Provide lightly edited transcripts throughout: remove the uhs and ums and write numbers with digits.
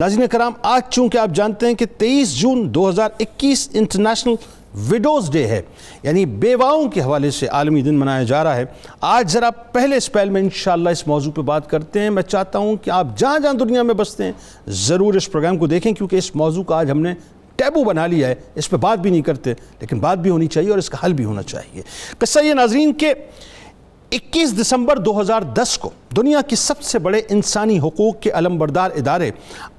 ناظرین کرام، آج چونکہ آپ جانتے ہیں کہ 23 جون 2021 انٹرنیشنل ویڈوز ڈے ہے، یعنی بیواؤں کے حوالے سے عالمی دن منایا جا رہا ہے۔ آج ذرا پہلے اس پہل میں انشاءاللہ اس موضوع پہ بات کرتے ہیں۔ میں چاہتا ہوں کہ آپ جہاں جہاں دنیا میں بستے ہیں ضرور اس پروگرام کو دیکھیں، کیونکہ اس موضوع کا آج ہم نے ٹیبو بنا لیا ہے، اس پہ بات بھی نہیں کرتے، لیکن بات بھی ہونی چاہیے اور اس کا حل بھی ہونا چاہیے۔ قصہ یہ ناظرین کہ 21 دسمبر 2010 کو دنیا کی سب سے بڑے انسانی حقوق کے علمبردار ادارے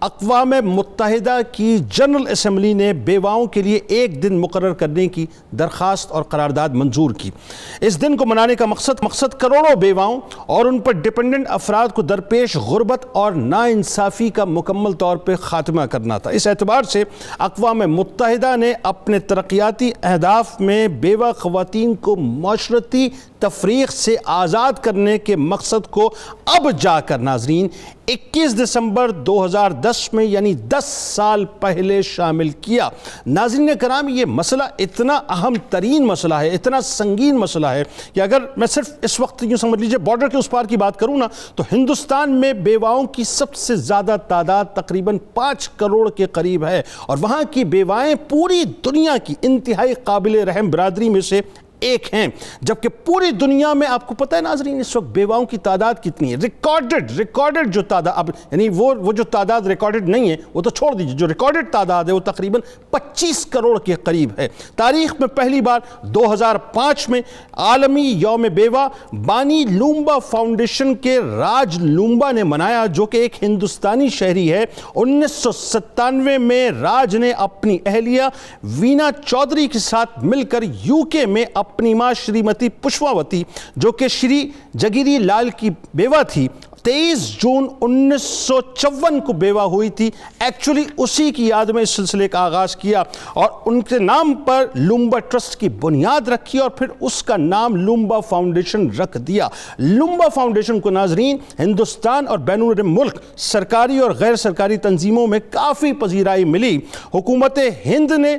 اقوام متحدہ کی جنرل اسمبلی نے بیواؤں کے لیے ایک دن مقرر کرنے کی درخواست اور قرارداد منظور کی۔ اس دن کو منانے کا مقصد کروڑوں بیواؤں اور ان پر ڈیپینڈنٹ افراد کو درپیش غربت اور ناانصافی کا مکمل طور پہ خاتمہ کرنا تھا۔ اس اعتبار سے اقوام متحدہ نے اپنے ترقیاتی اہداف میں بیوہ خواتین کو معاشرتی تفریق سے آزاد کرنے کے مقصد کو اب جا کر ناظرین 21 دسمبر 2010 میں یعنی 10 سال پہلے شامل کیا۔ ناظرین کرام، یہ مسئلہ اتنا اہم ترین مسئلہ ہے، اتنا سنگین مسئلہ ہے کہ اگر میں صرف اس وقت یوں سمجھ لیجئے بارڈر کے اس پار کی بات کروں نا، تو ہندوستان میں بیواؤں کی سب سے زیادہ تعداد تقریباً 5 کروڑ کے قریب ہے، اور وہاں کی بیوائیں پوری دنیا کی انتہائی قابل رحم برادری میں سے ایک ہیں، جبکہ پوری دنیا میں آپ کو پتہ ہے ناظرین اس وقت بیواؤں کی تعداد کتنی ہے؟ ریکارڈڈ جو تعداد، اب یعنی وہ جو تعداد ریکارڈڈ نہیں ہے وہ تو چھوڑ دیجئے، جو ریکارڈڈ تعداد ہے وہ تقریباً 25 کروڑ کے قریب ہے۔ تاریخ میں پہلی بار 2005 میں عالمی یوم بیوہ بانی لومبا فاؤنڈیشن کے راج لومبا نے منایا، جو کہ ایک ہندوستانی شہری ہے۔ 1997 میں راج نے اپنی اہلیہ وینا چودھری کے ساتھ مل کر UK میں اپنی ماں شریمتی پشپاوتی، جو کہ شری جگیری لال کی بیوہ تھی، 23 جون 1954 کو بیوہ ہوئی تھی، ایکچولی اسی کی یاد میں اس سلسلے کا آغاز کیا اور ان کے نام پر لومبا ٹرسٹ کی بنیاد رکھی اور پھر اس کا نام لومبا فاؤنڈیشن رکھ دیا۔ لومبا فاؤنڈیشن کو ناظرین ہندوستان اور بین الملک سرکاری اور غیر سرکاری تنظیموں میں کافی پذیرائی ملی۔ حکومت ہند نے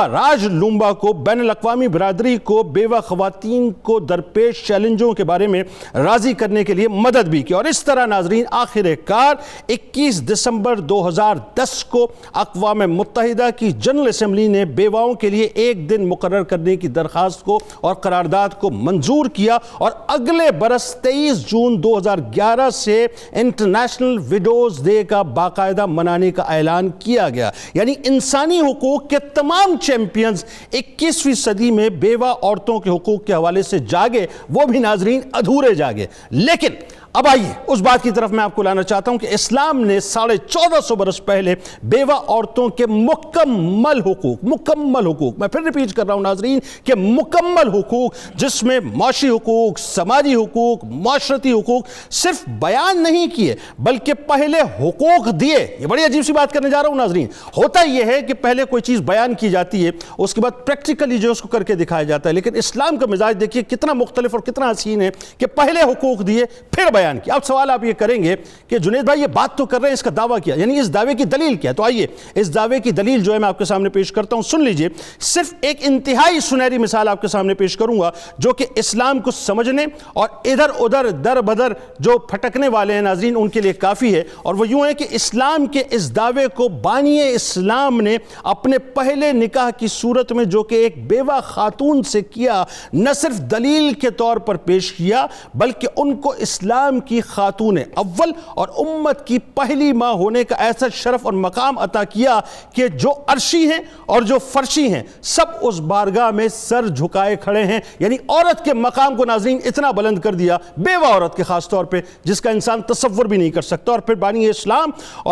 راج لومبا کو بین الاقوامی برادری کو بیوہ خواتین کو درپیش چیلنجوں کے بارے میں راضی کرنے کے لیے مدد بھی کی، اور اس طرح ناظرین آخر کار 21 دسمبر 2010 کو اقوام متحدہ کی جنرل اسمبلی نے بیواؤں کے لیے ایک دن مقرر کرنے کی درخواست کو اور قرارداد کو منظور کیا، اور اگلے برس 23 جون 2011 سے انٹرنیشنل ویڈوز ڈے کا باقاعدہ منانے کا اعلان کیا گیا۔ یعنی انسانی حقوق کے تمام چیمپئنز 21ویں صدی میں بیوہ عورتوں کے حقوق کے حوالے سے جاگے، وہ بھی ناظرین ادھورے جاگے۔ لیکن اب آئیے اس بات کی طرف میں آپ کو لانا چاہتا ہوں کہ اسلام نے 1450 برس پہلے بیوہ عورتوں کے مکمل حقوق، میں پھر ریپیٹ کر رہا ہوں ناظرین کہ مکمل حقوق، جس میں معاشی حقوق، سماجی حقوق، معاشرتی حقوق صرف بیان نہیں کیے بلکہ پہلے حقوق دیے۔ یہ بڑی عجیب سی بات کرنے جا رہا ہوں ناظرین۔ ہوتا یہ ہے کہ پہلے کوئی چیز بیان کی جاتی ہے، اس کے بعد پریکٹیکلی جو اس کو کر کے دکھایا جاتا ہے، لیکن اسلام کا مزاج دیکھیے کتنا مختلف اور کتنا حسین ہے کہ پہلے حقوق دیے پھر بیان کیا۔ اب سوال آپ یہ کریں گے کہ جنید بھائی یہ بات تو کر رہے ہیں، اس کا دعویٰ کیا، یعنی اس دعوے کی دلیل کیا ہے؟ تو آئیے اس دعوے کی دلیل جو ہے میں آپ کے سامنے پیش کرتا ہوں، سن لیجئے۔ صرف ایک انتہائی سنہری مثال آپ کے سامنے پیش کروں گا جو کہ اسلام کو سمجھنے اور ادھر ادھر در بدر جو پھٹکنے والے ہیں ناظرین ان کے لیے کافی ہے، اور وہ یوں ہے کہ اسلام کے اس دعوے کو بانی اسلام نے اپنے پہلے نکاح کی صورت میں جو کہ ایک بیوہ خاتون سے کیا، نہ صرف دلیل کے طور پر پیش کیا بلکہ ان کو اسلام کی خاتون اول اور امت کی پہلی ماں ہونے کا ایسا شرف اور مقام عطا کیا کہ جو عرشی ہیں اور جو فرشی ہیں سب اس بارگاہ میں سر جھکائے کھڑے ہیں۔ یعنی عورت کے مقام کو ناظرین اتنا بلند کر دیا، بیوہ عورت کے خاص طور پہ، جس کا انسان تصور بھی نہیں کر سکتا۔ اور پھر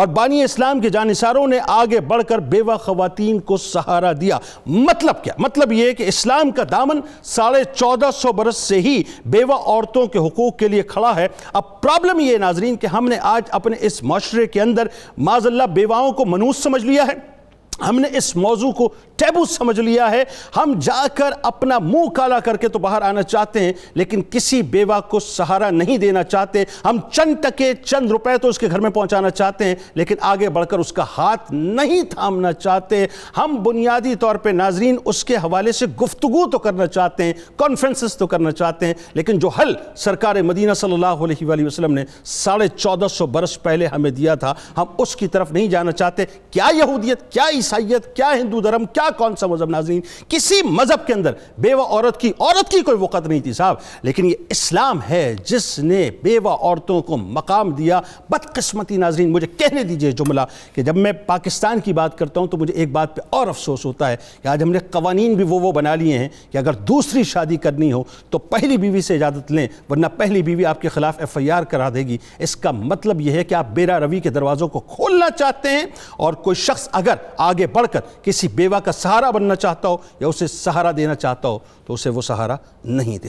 بانی اسلام کے جانثاروں نے آگے بڑھ کر بیوہ خواتین کو سہارا دیا۔ مطلب کیا؟ مطلب یہ ہے کہ اسلام کا دامن 1450 برس سے ہی بیوہ عورتوں کے حقوق کے لیے کھڑا ہے۔ اب پرابلم یہ ناظرین کہ ہم نے آج اپنے اس معاشرے کے اندر معاذ اللہ بیواؤں کو منحوس سمجھ لیا ہے، ہم نے اس موضوع کو ٹیبو سمجھ لیا ہے. ہم جا کر اپنا منہ کالا کر کے تو باہر آنا چاہتے ہیں لیکن کسی بیوہ کو سہارا نہیں دینا چاہتے. ہم چند ٹکے چند روپے تو اس کے گھر میں پہنچانا چاہتے ہیں لیکن آگے بڑھ کر اس کا ہاتھ نہیں تھامنا چاہتے. ہم بنیادی طور پہ ناظرین اس کے حوالے سے گفتگو تو کرنا چاہتے ہیں, کانفرنسز تو کرنا چاہتے ہیں, لیکن جو حل سرکار مدینہ صلی اللہ علیہ وآلہ وسلم نے 1450 برس پہلے ہمیں دیا تھا ہم اس کی طرف نہیں جانا چاہتے. کیا یہودیت, کیا عیسائیت, کیا ہندو دھرم, کیا کون سا مذہب ناظرین, کسی مذہب کے اندر بیوہ عورت کی کوئی وقت نہیں تھی صاحب, لیکن یہ اسلام ہے جس نے بیوہ عورتوں کو مقام دیا. بدقسمتی ناظرین مجھے کہنے دیجئے جملہ کہ جب میں پاکستان کی بات کرتا ہوں تو مجھے ایک بات پہ اور افسوس ہوتا ہے کہ آج ہم نے قوانین بھی وہ بنا لیے ہیں کہ اگر دوسری شادی کرنی ہو تو پہلی بیوی سے اجازت لیں ورنہ پہلی بیوی آپ کے خلاف FIR کرا دے گی. اس کا مطلب یہ ہے کہ آپ بیرا روی کے دروازوں کو کھولنا چاہتے ہیں اور کوئی شخص اگر آگے بڑھ کر کسی بیوہ کا سہارا بننا چاہتا ہو یا اسے سہارا دینا چاہتا ہو تو اسے وہ سہارا نہیں دے